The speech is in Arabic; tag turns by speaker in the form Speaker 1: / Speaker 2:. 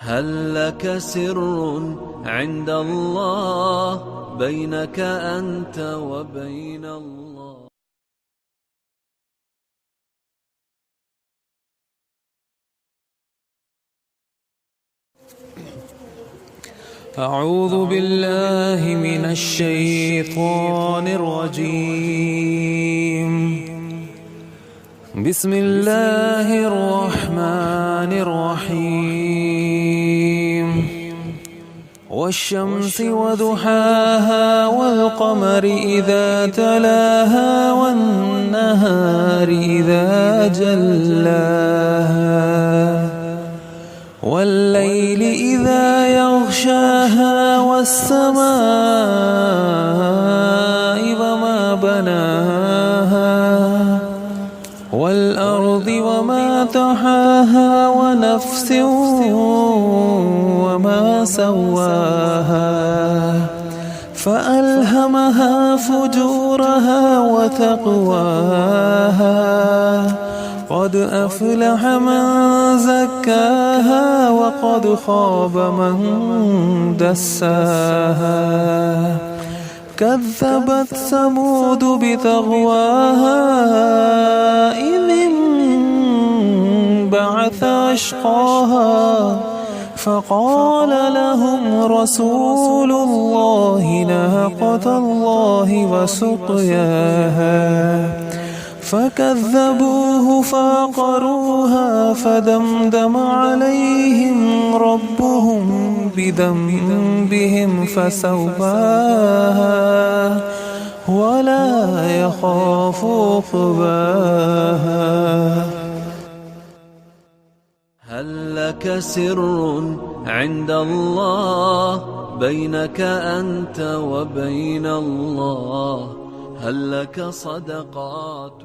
Speaker 1: هل لك سر عند الله بينك أنت وبين الله؟
Speaker 2: أعوذ بالله من الشيطان الرجيم. بسم الله الرحمن الرحيم. والشمس وضحاها والقمر إذا تلاها والنهار إذا جلاها والليل إذا يغشاها والسماء وما بناها والأرض وما طحاها ونفس وما سواها فألهمها فجورها وتقواها قد أفلح من زكاها وقد خاب من دساها كذبت ثمود بطغواها إذ انبعث أشقاها فقال لهم رسول الله ناقة الله وسقياها فكذبوه فعقروها فدمدم عليهم ربهم بذنبهم فسواها ولا يخاف عقباها.
Speaker 1: هل لك سر عند الله بينك أنت وبين الله؟ هل لك صدقات